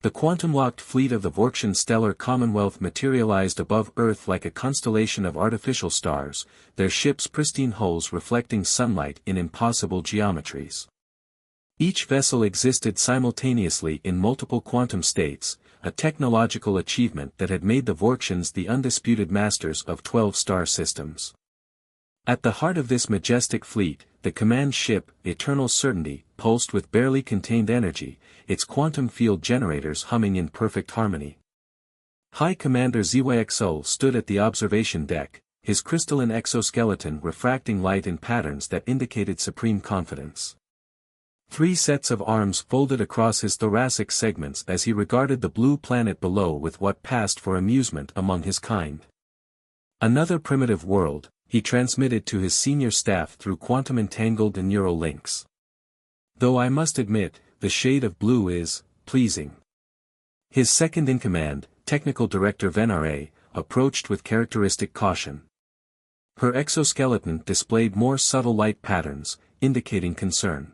The quantum-locked fleet of the Vorktian stellar commonwealth materialized above Earth like a constellation of artificial stars, their ships' pristine hulls reflecting sunlight in impossible geometries. Each vessel existed simultaneously in multiple quantum states, a technological achievement that had made the Vorktians the undisputed masters of 12-star systems. At the heart of this majestic fleet, the command ship, Eternal Certainty, pulsed with barely contained energy, its quantum field generators humming in perfect harmony. High Commander ZYXO stood at the observation deck, his crystalline exoskeleton refracting light in patterns that indicated supreme confidence. 3 sets of arms folded across his thoracic segments as he regarded the blue planet below with what passed for amusement among his kind. Another primitive world, he transmitted to his senior staff through quantum-entangled and neural links. Though I must admit, the shade of blue is pleasing. His second-in-command, Technical Director Venare, approached with characteristic caution. Her exoskeleton displayed more subtle light patterns, indicating concern.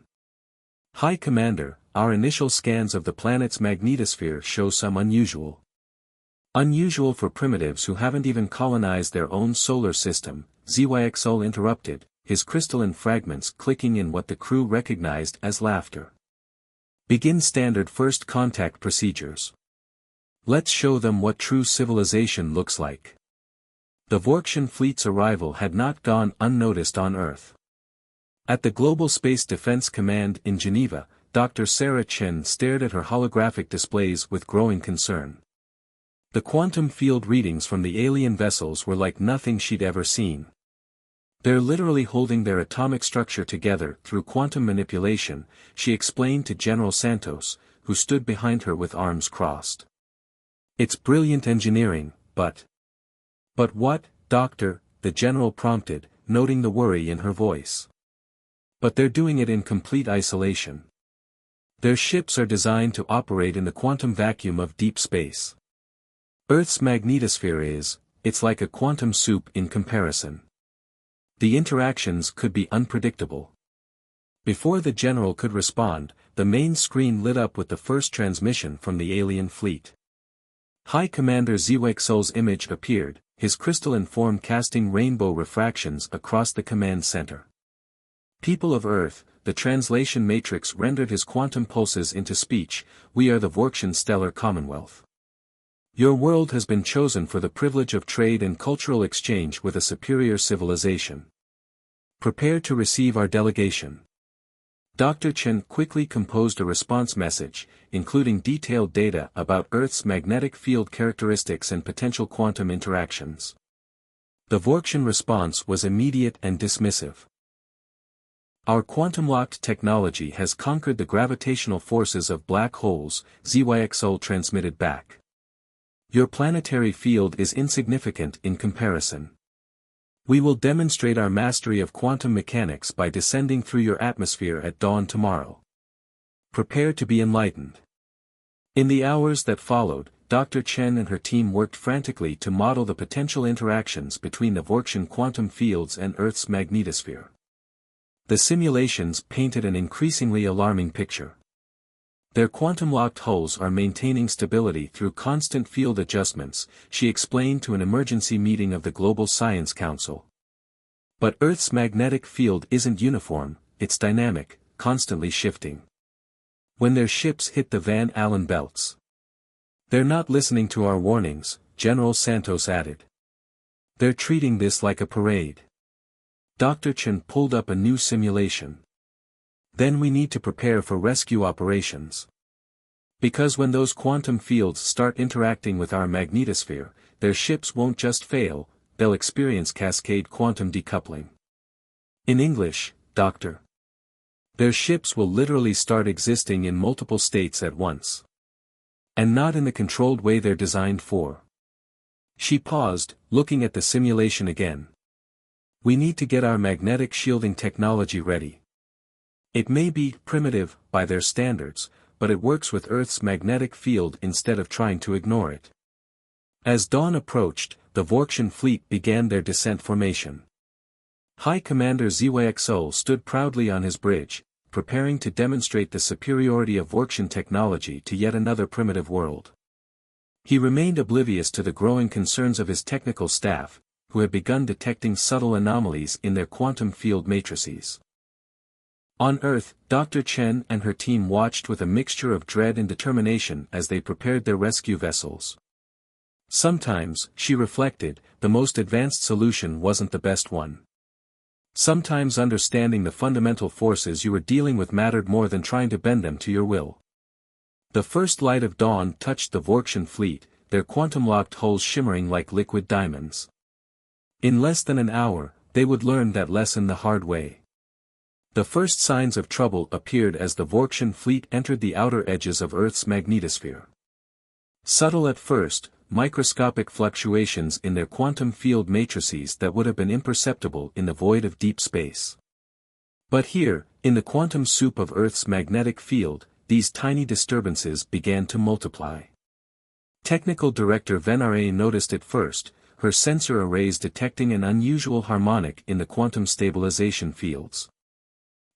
High Commander, our initial scans of the planet's magnetosphere show some unusual. Unusual for primitives who haven't even colonized their own solar system, ZYXO interrupted, his crystalline fragments clicking in what the crew recognized as laughter. Begin standard first contact procedures. Let's show them what true civilization looks like. The Vorktian fleet's arrival had not gone unnoticed on Earth. At the Global Space Defense Command in Geneva, Dr. Sarah Chen stared at her holographic displays with growing concern. The quantum field readings from the alien vessels were like nothing she'd ever seen. They're literally holding their atomic structure together through quantum manipulation, she explained to General Santos, who stood behind her with arms crossed. It's brilliant engineering, but... But what, Doctor? The General prompted, noting the worry in her voice. But they're doing it in complete isolation. Their ships are designed to operate in the quantum vacuum of deep space. Earth's magnetosphere it's like a quantum soup in comparison. The interactions could be unpredictable. Before the General could respond, the main screen lit up with the first transmission from the alien fleet. High Commander ZYXO's image appeared, his crystalline form casting rainbow refractions across the command center. People of Earth, the translation matrix rendered his quantum pulses into speech, we are the Vorktian Stellar Commonwealth. Your world has been chosen for the privilege of trade and cultural exchange with a superior civilization. Prepare to receive our delegation. Dr. Chen quickly composed a response message, including detailed data about Earth's magnetic field characteristics and potential quantum interactions. The Vorktian response was immediate and dismissive. Our quantum-locked technology has conquered the gravitational forces of black holes, ZYXO transmitted back. Your planetary field is insignificant in comparison. We will demonstrate our mastery of quantum mechanics by descending through your atmosphere at dawn tomorrow. Prepare to be enlightened. In the hours that followed, Dr. Chen and her team worked frantically to model the potential interactions between the Vorktian quantum fields and Earth's magnetosphere. The simulations painted an increasingly alarming picture. Their quantum-locked hulls are maintaining stability through constant field adjustments, she explained to an emergency meeting of the Global Science Council. But Earth's magnetic field isn't uniform, it's dynamic, constantly shifting. When their ships hit the Van Allen belts. They're not listening to our warnings, General Santos added. They're treating this like a parade. Dr. Chen pulled up a new simulation. Then we need to prepare for rescue operations. Because when those quantum fields start interacting with our magnetosphere, their ships won't just fail, they'll experience cascade quantum decoupling. In English, Doctor. Their ships will literally start existing in multiple states at once. And not in the controlled way they're designed for. She paused, looking at the simulation again. We need to get our magnetic shielding technology ready. It may be primitive by their standards, but it works with Earth's magnetic field instead of trying to ignore it. As dawn approached, the Vorktian fleet began their descent formation. High Commander ZYXO stood proudly on his bridge, preparing to demonstrate the superiority of Vorktion technology to yet another primitive world. He remained oblivious to the growing concerns of his technical staff, who had begun detecting subtle anomalies in their quantum field matrices. On Earth, Dr. Chen and her team watched with a mixture of dread and determination as they prepared their rescue vessels. Sometimes, she reflected, the most advanced solution wasn't the best one. Sometimes understanding the fundamental forces you were dealing with mattered more than trying to bend them to your will. The first light of dawn touched the Vorktion fleet, their quantum-locked hulls shimmering like liquid diamonds. In less than an hour, they would learn that lesson the hard way. The first signs of trouble appeared as the Vorktion fleet entered the outer edges of Earth's magnetosphere. Subtle at first, microscopic fluctuations in their quantum field matrices that would have been imperceptible in the void of deep space. But here, in the quantum soup of Earth's magnetic field, these tiny disturbances began to multiply. Technical Director Venare noticed it first, her sensor arrays detecting an unusual harmonic in the quantum stabilization fields.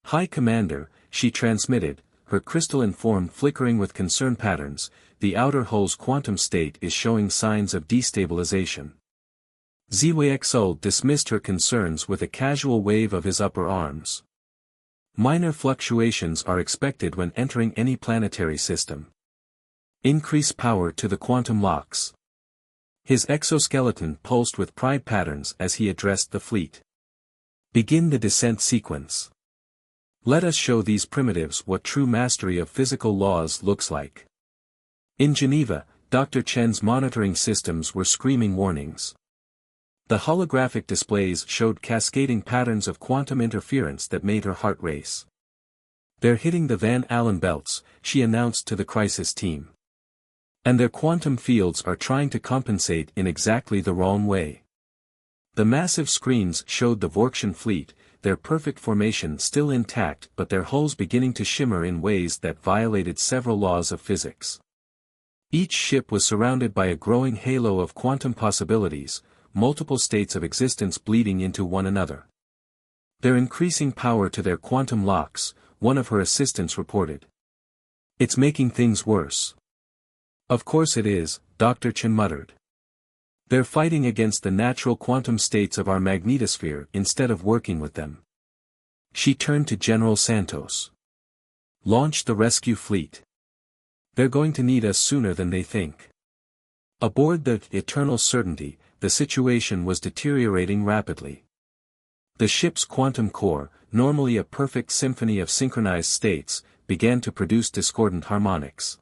High Commander, she transmitted, her crystalline form flickering with concern patterns, the outer hull's quantum state is showing signs of destabilization. ZYXO dismissed her concerns with a casual wave of his upper arms. Minor fluctuations are expected when entering any planetary system. Increase power to the quantum locks. His exoskeleton pulsed with pride patterns as he addressed the fleet. Begin the descent sequence. Let us show these primitives what true mastery of physical laws looks like. In Geneva, Dr. Chen's monitoring systems were screaming warnings. The holographic displays showed cascading patterns of quantum interference that made her heart race. They're hitting the Van Allen belts, she announced to the crisis team. And their quantum fields are trying to compensate in exactly the wrong way. The massive screens showed the Vorktion fleet, their perfect formation still intact but their hulls beginning to shimmer in ways that violated several laws of physics. Each ship was surrounded by a growing halo of quantum possibilities, multiple states of existence bleeding into one another. They're increasing power to their quantum locks, one of her assistants reported. It's making things worse. Of course it is, Dr. Chen muttered. They're fighting against the natural quantum states of our magnetosphere instead of working with them. She turned to General Santos. Launch the rescue fleet. They're going to need us sooner than they think. Aboard the Eternal Certainty, the situation was deteriorating rapidly. The ship's quantum core, normally a perfect symphony of synchronized states, began to produce discordant harmonics.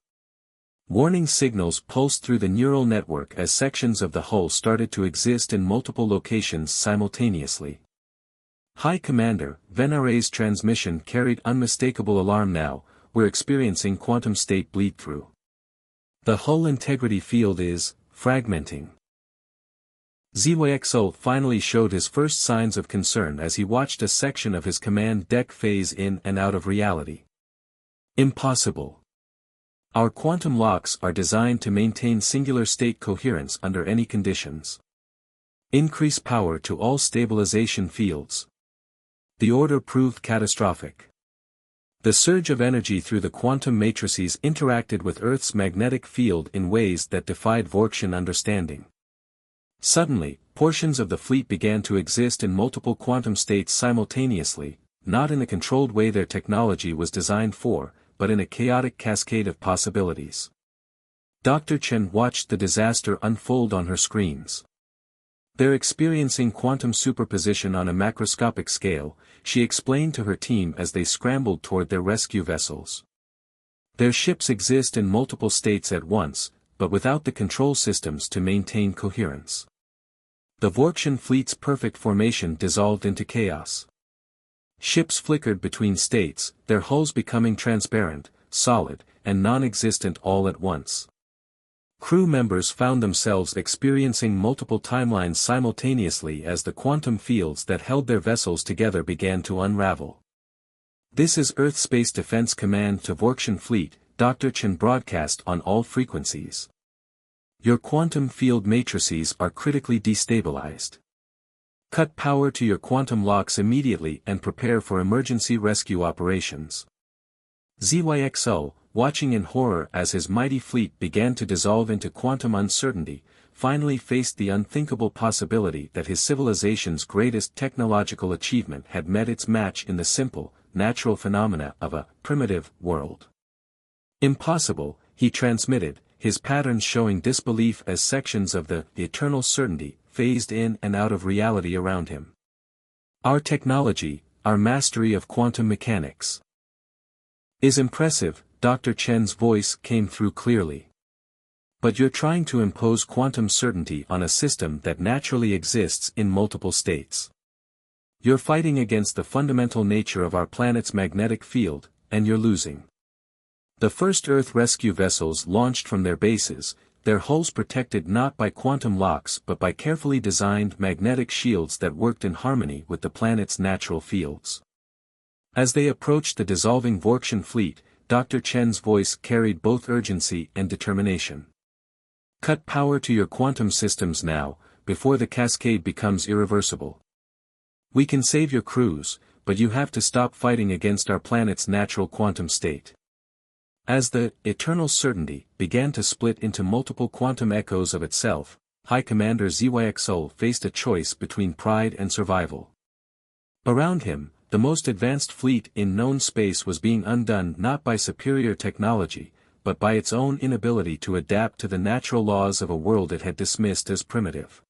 Warning signals pulsed through the neural network as sections of the hull started to exist in multiple locations simultaneously. High Commander, Venare's transmission carried unmistakable alarm now, we're experiencing quantum state bleed-through. The hull integrity field is fragmenting. ZYXO finally showed his first signs of concern as he watched a section of his command deck phase in and out of reality. Impossible. Our quantum locks are designed to maintain singular state coherence under any conditions. Increase power to all stabilization fields. The order proved catastrophic. The surge of energy through the quantum matrices interacted with Earth's magnetic field in ways that defied Vorktion understanding. Suddenly, portions of the fleet began to exist in multiple quantum states simultaneously, not in the controlled way their technology was designed for, but in a chaotic cascade of possibilities. Dr. Chen watched the disaster unfold on her screens. They're experiencing quantum superposition on a macroscopic scale, she explained to her team as they scrambled toward their rescue vessels. Their ships exist in multiple states at once, but without the control systems to maintain coherence. The Vorktion fleet's perfect formation dissolved into chaos. Ships flickered between states, their hulls becoming transparent, solid, and non-existent all at once. Crew members found themselves experiencing multiple timelines simultaneously as the quantum fields that held their vessels together began to unravel. This is Earth Space Defense Command to Vorktion Fleet, Dr. Chen broadcast on all frequencies. Your quantum field matrices are critically destabilized. Cut power to your quantum locks immediately and prepare for emergency rescue operations. ZYXO, watching in horror as his mighty fleet began to dissolve into quantum uncertainty, finally faced the unthinkable possibility that his civilization's greatest technological achievement had met its match in the simple, natural phenomena of a primitive world. Impossible, he transmitted, his patterns showing disbelief as sections of the eternal certainty phased in and out of reality around him. Our technology, our mastery of quantum mechanics, is impressive, Dr. Chen's voice came through clearly. But you're trying to impose quantum certainty on a system that naturally exists in multiple states. You're fighting against the fundamental nature of our planet's magnetic field, and you're losing. The first Earth rescue vessels launched from their bases, their hulls protected not by quantum locks but by carefully designed magnetic shields that worked in harmony with the planet's natural fields. As they approached the dissolving Vorktian fleet, Dr. Chen's voice carried both urgency and determination. Cut power to your quantum systems now, before the cascade becomes irreversible. We can save your crews, but you have to stop fighting against our planet's natural quantum state. As the eternal certainty began to split into multiple quantum echoes of itself, High Commander ZYXO faced a choice between pride and survival. Around him, the most advanced fleet in known space was being undone not by superior technology, but by its own inability to adapt to the natural laws of a world it had dismissed as primitive.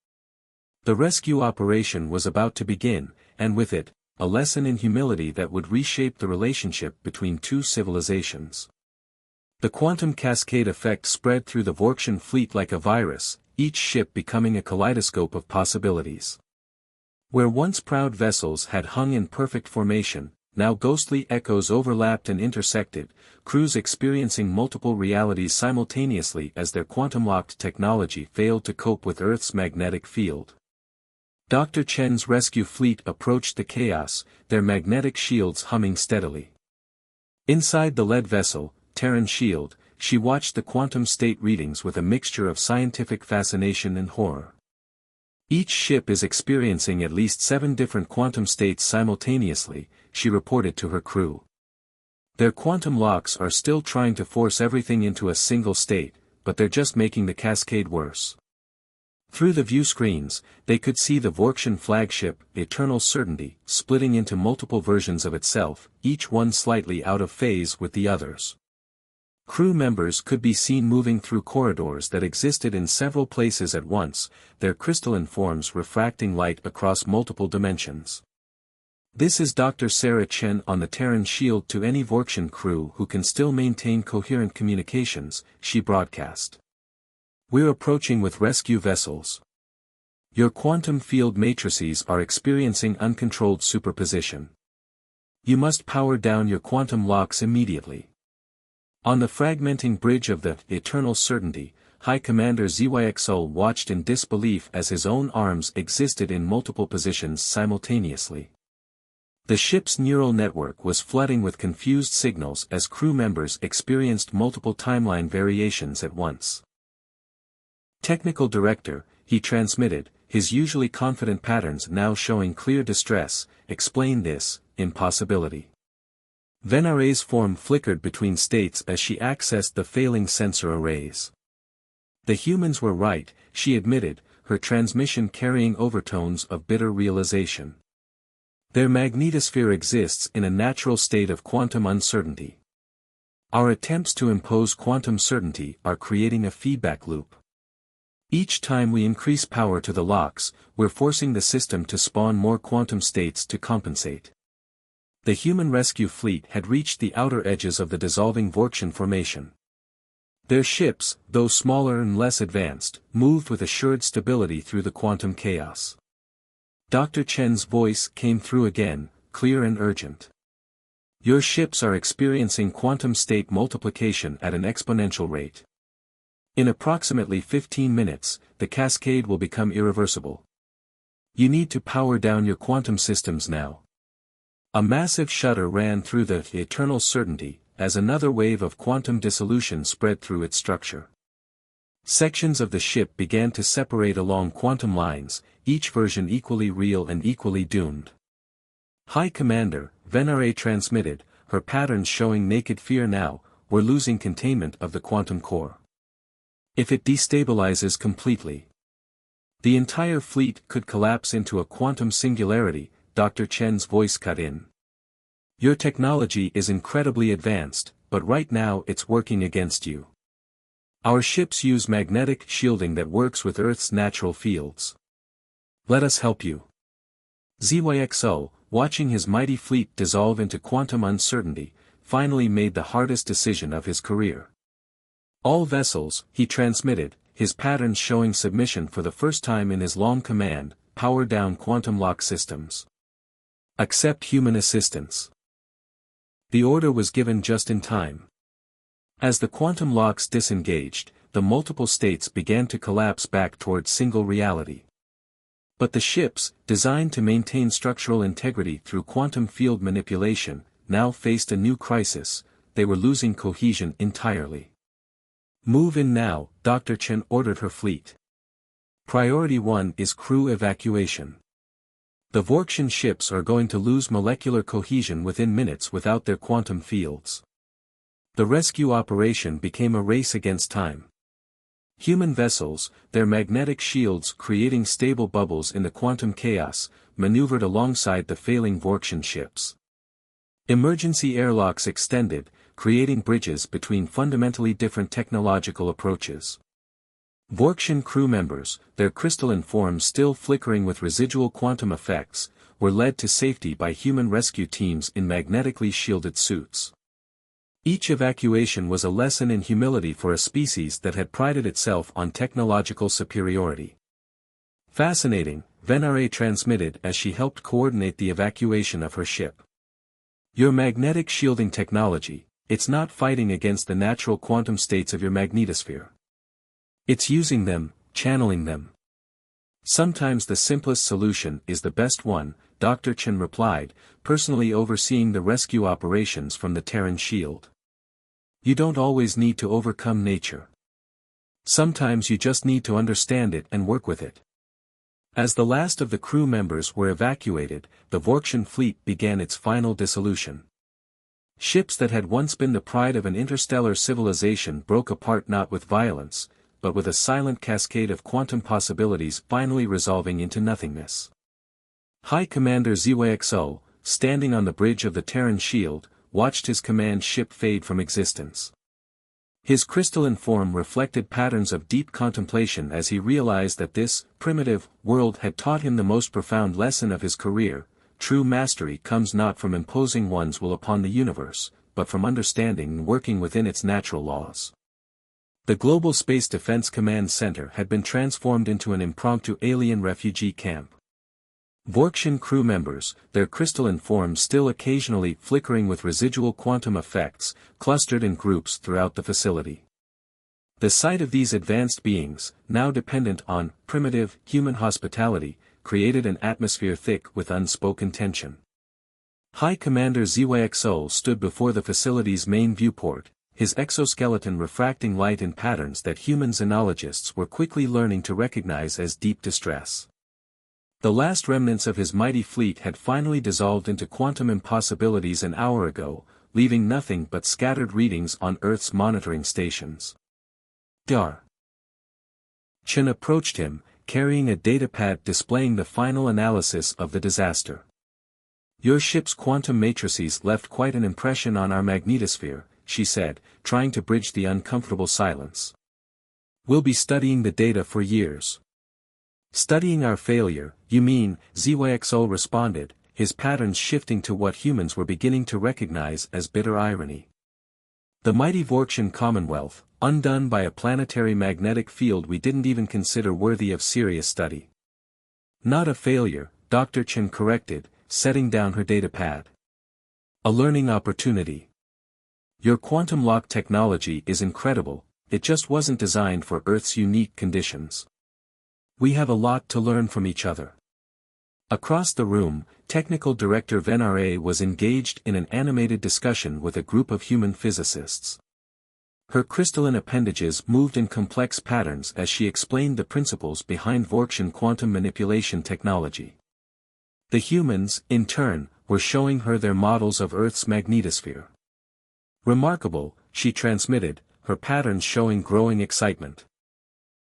The rescue operation was about to begin, and with it, a lesson in humility that would reshape the relationship between two civilizations. The quantum cascade effect spread through the Vorktian fleet like a virus, each ship becoming a kaleidoscope of possibilities. Where once proud vessels had hung in perfect formation, now ghostly echoes overlapped and intersected, crews experiencing multiple realities simultaneously as their quantum-locked technology failed to cope with Earth's magnetic field. Dr. Chen's rescue fleet approached the chaos, their magnetic shields humming steadily. Inside the lead vessel, Terran Shield, she watched the quantum state readings with a mixture of scientific fascination and horror. Each ship is experiencing at least 7 different quantum states simultaneously, she reported to her crew. Their quantum locks are still trying to force everything into a single state, but they're just making the cascade worse. Through the view screens, they could see the Vorktian flagship, Eternal Certainty, splitting into multiple versions of itself, each one slightly out of phase with the others. Crew members could be seen moving through corridors that existed in several places at once, their crystalline forms refracting light across multiple dimensions. This is Dr. Sarah Chen on the Terran Shield to any Vorktian crew who can still maintain coherent communications, she broadcast. We're approaching with rescue vessels. Your quantum field matrices are experiencing uncontrolled superposition. You must power down your quantum locks immediately. On the fragmenting bridge of the Eternal Certainty, High Commander ZYXO watched in disbelief as his own arms existed in multiple positions simultaneously. The ship's neural network was flooding with confused signals as crew members experienced multiple timeline variations at once. Technical Director, he transmitted, his usually confident patterns now showing clear distress, explain this impossibility. Venaray's form flickered between states as she accessed the failing sensor arrays. The humans were right, she admitted, her transmission carrying overtones of bitter realization. Their magnetosphere exists in a natural state of quantum uncertainty. Our attempts to impose quantum certainty are creating a feedback loop. Each time we increase power to the locks, we're forcing the system to spawn more quantum states to compensate. The human rescue fleet had reached the outer edges of the dissolving Vorktian formation. Their ships, though smaller and less advanced, moved with assured stability through the quantum chaos. Dr. Chen's voice came through again, clear and urgent. Your ships are experiencing quantum state multiplication at an exponential rate. In approximately 15 minutes, the cascade will become irreversible. You need to power down your quantum systems now. A massive shudder ran through the Eternal Certainty, as another wave of quantum dissolution spread through its structure. Sections of the ship began to separate along quantum lines, each version equally real and equally doomed. High Commander, Venare transmitted, her patterns showing naked fear now, we're losing containment of the quantum core. If it destabilizes completely, the entire fleet could collapse into a quantum singularity, Dr. Chen's voice cut in. Your technology is incredibly advanced, but right now it's working against you. Our ships use magnetic shielding that works with Earth's natural fields. Let us help you. ZYXO, watching his mighty fleet dissolve into quantum uncertainty, finally made the hardest decision of his career. All vessels, he transmitted, his patterns showing submission for the first time in his long command, power down quantum lock systems. Accept human assistance. The order was given just in time. As the quantum locks disengaged, the multiple states began to collapse back towards single reality. But the ships, designed to maintain structural integrity through quantum field manipulation, now faced a new crisis. They were losing cohesion entirely. Move in now, Dr. Chen ordered her fleet. Priority 1 is crew evacuation. The Vorkshan ships are going to lose molecular cohesion within minutes without their quantum fields. The rescue operation became a race against time. Human vessels, their magnetic shields creating stable bubbles in the quantum chaos, maneuvered alongside the failing Vorkshan ships. Emergency airlocks extended, creating bridges between fundamentally different technological approaches. Vorkshan crew members, their crystalline forms still flickering with residual quantum effects, were led to safety by human rescue teams in magnetically shielded suits. Each evacuation was a lesson in humility for a species that had prided itself on technological superiority. Fascinating, Venare transmitted as she helped coordinate the evacuation of her ship. Your magnetic shielding technology, it's not fighting against the natural quantum states of your magnetosphere. It's using them, channeling them. Sometimes the simplest solution is the best one, Dr. Chen replied, personally overseeing the rescue operations from the Terran shield. You don't always need to overcome nature. Sometimes you just need to understand it and work with it. As the last of the crew members were evacuated, the Vorkshan fleet began its final dissolution. Ships that had once been the pride of an interstellar civilization broke apart not with violence, but with a silent cascade of quantum possibilities finally resolving into nothingness. High Commander ZYXO, standing on the bridge of the Terran shield, watched his command ship fade from existence. His crystalline form reflected patterns of deep contemplation as he realized that this primitive world had taught him the most profound lesson of his career. True mastery comes not from imposing one's will upon the universe, but from understanding and working within its natural laws. The Global Space Defense Command Center had been transformed into an impromptu alien refugee camp. Vorkshan crew members, their crystalline forms still occasionally flickering with residual quantum effects, clustered in groups throughout the facility. The sight of these advanced beings, now dependent on primitive human hospitality, created an atmosphere thick with unspoken tension. High Commander ZYXO stood before the facility's main viewport, his exoskeleton refracting light in patterns that human xenologists were quickly learning to recognize as deep distress. The last remnants of his mighty fleet had finally dissolved into quantum impossibilities an hour ago, leaving nothing but scattered readings on Earth's monitoring stations. Dar. Chen approached him, carrying a datapad displaying the final analysis of the disaster. Your ship's quantum matrices left quite an impression on our magnetosphere, she said, trying to bridge the uncomfortable silence. We'll be studying the data for years. Studying our failure, you mean, ZYXO responded, his patterns shifting to what humans were beginning to recognize as bitter irony. The mighty Vorkshan Commonwealth, undone by a planetary magnetic field we didn't even consider worthy of serious study. Not a failure, Dr. Chen corrected, setting down her datapad. A learning opportunity. Your quantum lock technology is incredible, it just wasn't designed for Earth's unique conditions. We have a lot to learn from each other. Across the room, Technical Director Venare was engaged in an animated discussion with a group of human physicists. Her crystalline appendages moved in complex patterns as she explained the principles behind Vorktion quantum manipulation technology. The humans, in turn, were showing her their models of Earth's magnetosphere. Remarkable, she transmitted, her patterns showing growing excitement.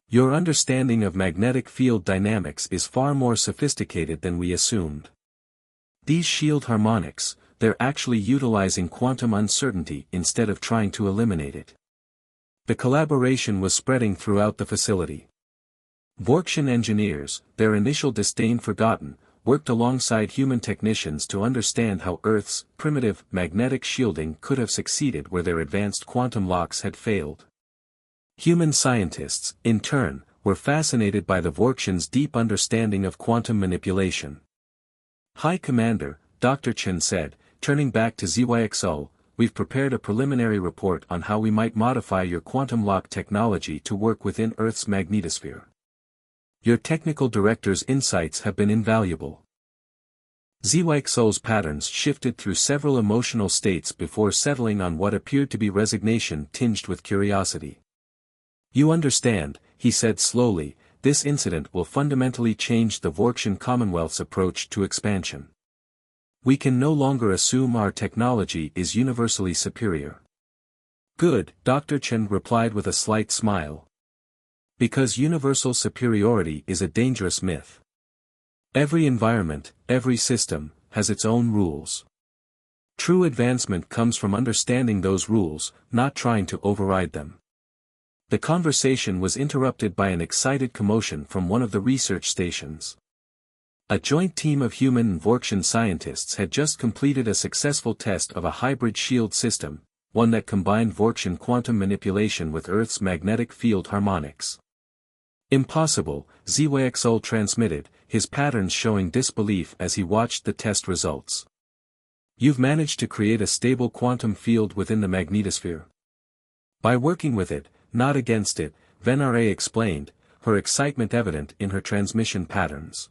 Your understanding of magnetic field dynamics is far more sophisticated than we assumed. These shield harmonics, they're actually utilizing quantum uncertainty instead of trying to eliminate it. The collaboration was spreading throughout the facility. Vorktion engineers, their initial disdain forgotten, worked alongside human technicians to understand how Earth's primitive magnetic shielding could have succeeded where their advanced quantum locks had failed. Human scientists, in turn, were fascinated by the Vorktion's deep understanding of quantum manipulation. High Commander, Dr. Chen said, turning back to ZYXO, we've prepared a preliminary report on how we might modify your quantum lock technology to work within Earth's magnetosphere. Your technical director's insights have been invaluable. ZYXO's patterns shifted through several emotional states before settling on what appeared to be resignation tinged with curiosity. You understand, he said slowly, this incident will fundamentally change the Vorktion Commonwealth's approach to expansion. We can no longer assume our technology is universally superior. Good, Dr. Chen replied with a slight smile. Because universal superiority is a dangerous myth. Every environment, every system, has its own rules. True advancement comes from understanding those rules, not trying to override them. The conversation was interrupted by an excited commotion from one of the research stations. A joint team of human and Vorktion scientists had just completed a successful test of a hybrid shield system, one that combined Vorktion quantum manipulation with Earth's magnetic field harmonics. Impossible, ZYXO transmitted, his patterns showing disbelief as he watched the test results. You've managed to create a stable quantum field within the magnetosphere. By working with it, not against it, Venare explained, her excitement evident in her transmission patterns.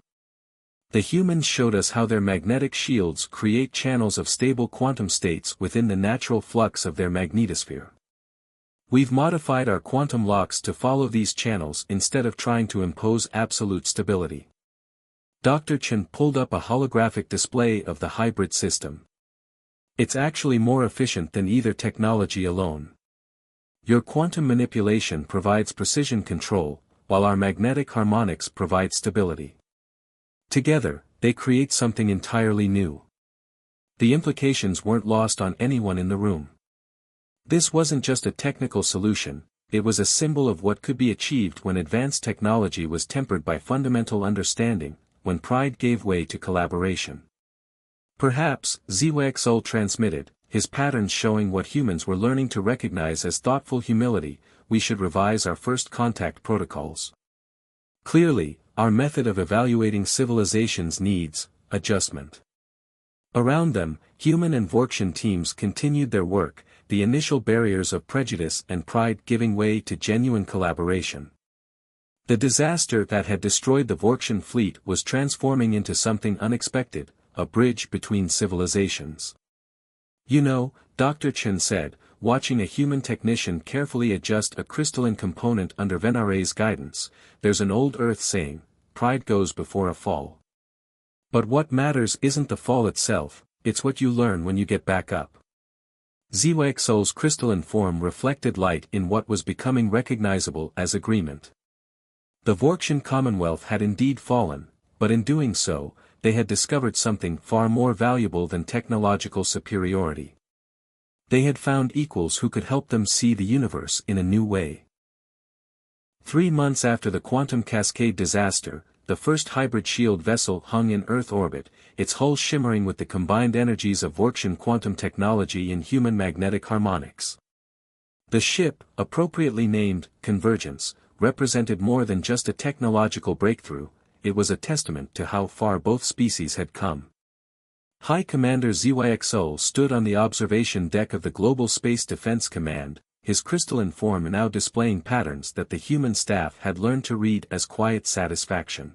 The humans showed us how their magnetic shields create channels of stable quantum states within the natural flux of their magnetosphere. We've modified our quantum locks to follow these channels instead of trying to impose absolute stability. Dr. Chen pulled up a holographic display of the hybrid system. It's actually more efficient than either technology alone. Your quantum manipulation provides precision control, while our magnetic harmonics provide stability. Together, they create something entirely new. The implications weren't lost on anyone in the room. This wasn't just a technical solution, it was a symbol of what could be achieved when advanced technology was tempered by fundamental understanding, when pride gave way to collaboration. Perhaps, ZYXO transmitted, his patterns showing what humans were learning to recognize as thoughtful humility, we should revise our first contact protocols. Clearly, our method of evaluating civilizations needs adjustment. Around them, human and Vorktion teams continued their work, the initial barriers of prejudice and pride giving way to genuine collaboration. The disaster that had destroyed the Vorktion fleet was transforming into something unexpected, a bridge between civilizations. You know, Dr. Chen said, watching a human technician carefully adjust a crystalline component under Venare's guidance, there's an old Earth saying, pride goes before a fall. But what matters isn't the fall itself, it's what you learn when you get back up. ZYXO's crystalline form reflected light in what was becoming recognizable as agreement. The Vorktion Commonwealth had indeed fallen, but in doing so, they had discovered something far more valuable than technological superiority. They had found equals who could help them see the universe in a new way. 3 months after the quantum cascade disaster, the first hybrid shield vessel hung in Earth orbit, its hull shimmering with the combined energies of Vorktion quantum technology and human magnetic harmonics. The ship, appropriately named Convergence, represented more than just a technological breakthrough, it was a testament to how far both species had come. High Commander ZYXO stood on the observation deck of the Global Space Defense Command, his crystalline form now displaying patterns that the human staff had learned to read as quiet satisfaction.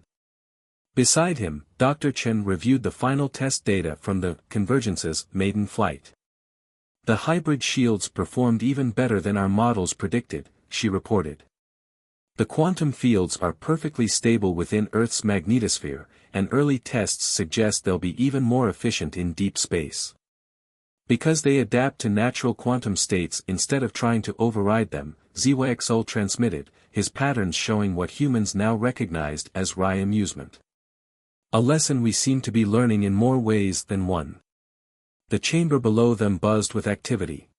Beside him, Dr. Chen reviewed the final test data from the Convergence's maiden flight. The hybrid shields performed even better than our models predicted, she reported. The quantum fields are perfectly stable within Earth's magnetosphere, and early tests suggest they'll be even more efficient in deep space. Because they adapt to natural quantum states instead of trying to override them, ZYXL transmitted, his patterns showing what humans now recognized as wry amusement. A lesson we seem to be learning in more ways than one. The chamber below them buzzed with activity.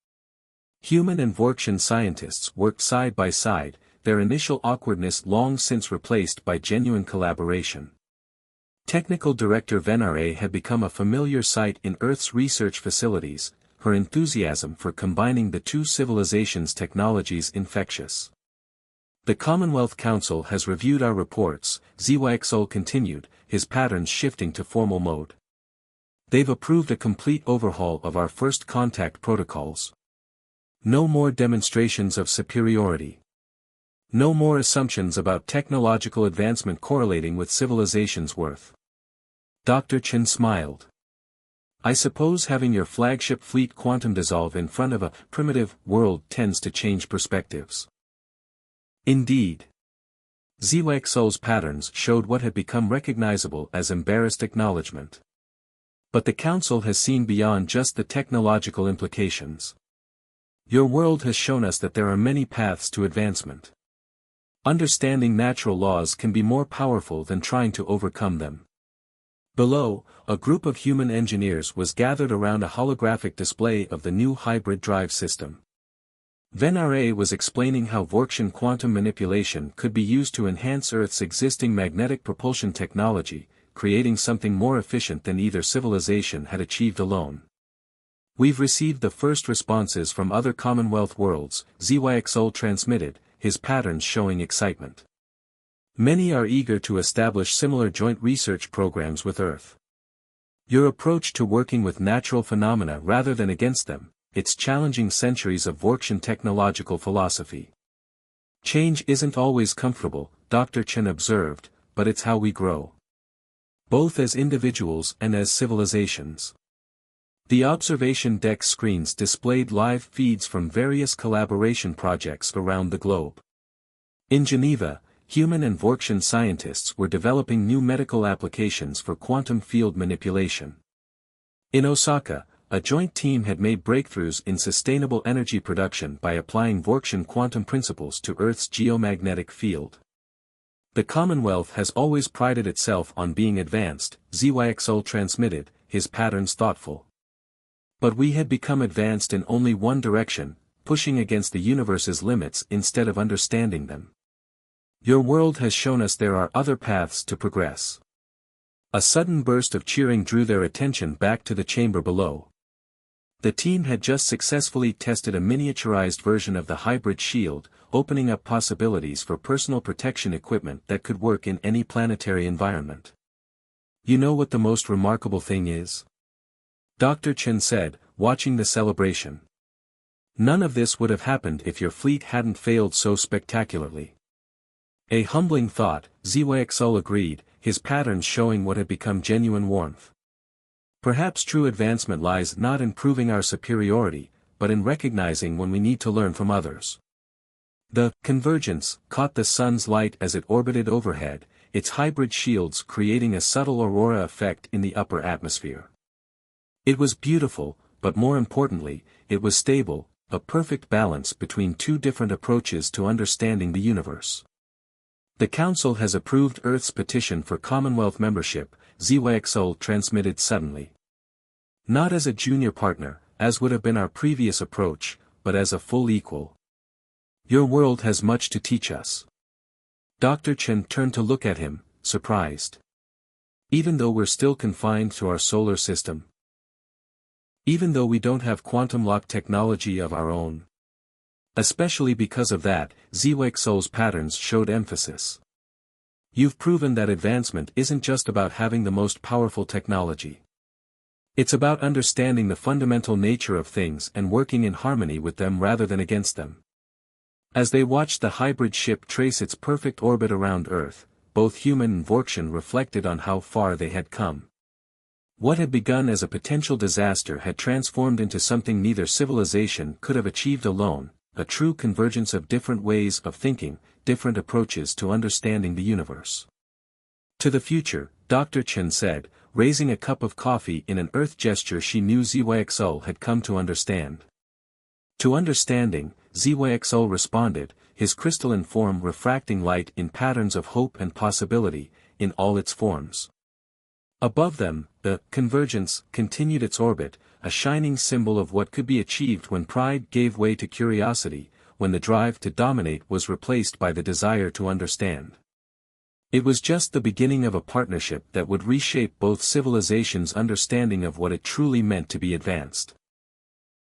Human and Vorktian scientists worked side by side, their initial awkwardness long since replaced by genuine collaboration. Technical Director Venare had become a familiar sight in Earth's research facilities, her enthusiasm for combining the two civilizations' technologies infectious. The Commonwealth Council has reviewed our reports, ZYXL continued, his patterns shifting to formal mode. They've approved a complete overhaul of our first contact protocols. No more demonstrations of superiority. No more assumptions about technological advancement correlating with civilization's worth. Dr. Chen smiled. I suppose having your flagship fleet quantum dissolve in front of a primitive world tends to change perspectives. Indeed. ZYXL's patterns showed what had become recognizable as embarrassed acknowledgement. But the Council has seen beyond just the technological implications. Your world has shown us that there are many paths to advancement. Understanding natural laws can be more powerful than trying to overcome them. Below, a group of human engineers was gathered around a holographic display of the new hybrid drive system. Venare was explaining how Vorktian quantum manipulation could be used to enhance Earth's existing magnetic propulsion technology, creating something more efficient than either civilization had achieved alone. We've received the first responses from other Commonwealth worlds, ZYXL transmitted, his patterns showing excitement. Many are eager to establish similar joint research programs with Earth. Your approach to working with natural phenomena rather than against them, it's challenging centuries of Vorktian technological philosophy. Change isn't always comfortable, Dr. Chen observed, but it's how we grow. Both as individuals and as civilizations. The observation deck screens displayed live feeds from various collaboration projects around the globe. In Geneva, human and Vorktian scientists were developing new medical applications for quantum field manipulation. In Osaka, a joint team had made breakthroughs in sustainable energy production by applying Vorktian quantum principles to Earth's geomagnetic field. The Commonwealth has always prided itself on being advanced, ZYXL transmitted, his patterns thoughtful. But we had become advanced in only one direction, pushing against the universe's limits instead of understanding them. Your world has shown us there are other paths to progress. A sudden burst of cheering drew their attention back to the chamber below. The team had just successfully tested a miniaturized version of the hybrid shield, opening up possibilities for personal protection equipment that could work in any planetary environment. You know what the most remarkable thing is? Dr. Chen said, watching the celebration. None of this would have happened if your fleet hadn't failed so spectacularly. A humbling thought, ZYXL agreed, his patterns showing what had become genuine warmth. Perhaps true advancement lies not in proving our superiority, but in recognizing when we need to learn from others. The convergence caught the sun's light as it orbited overhead, its hybrid shields creating a subtle aurora effect in the upper atmosphere. It was beautiful, but more importantly, it was stable, a perfect balance between two different approaches to understanding the universe. The Council has approved Earth's petition for Commonwealth membership, ZYXL transmitted suddenly. Not as a junior partner, as would have been our previous approach, but as a full equal. Your world has much to teach us. Dr. Chen turned to look at him, surprised. Even though we're still confined to our solar system. Even though we don't have quantum lock technology of our own. Especially because of that, ZYXL's patterns showed emphasis. You've proven that advancement isn't just about having the most powerful technology. It's about understanding the fundamental nature of things and working in harmony with them rather than against them. As they watched the hybrid ship trace its perfect orbit around Earth, both human and Vorktian reflected on how far they had come. What had begun as a potential disaster had transformed into something neither civilization could have achieved alone, a true convergence of different ways of thinking, different approaches to understanding the universe. To the future, Dr. Chen said, raising a cup of coffee in an earth gesture she knew ZYXO had come to understand. To understanding, ZYXO responded, his crystalline form refracting light in patterns of hope and possibility, in all its forms. Above them, the convergence continued its orbit, a shining symbol of what could be achieved when pride gave way to curiosity, when the drive to dominate was replaced by the desire to understand. It was just the beginning of a partnership that would reshape both civilizations' understanding of what it truly meant to be advanced.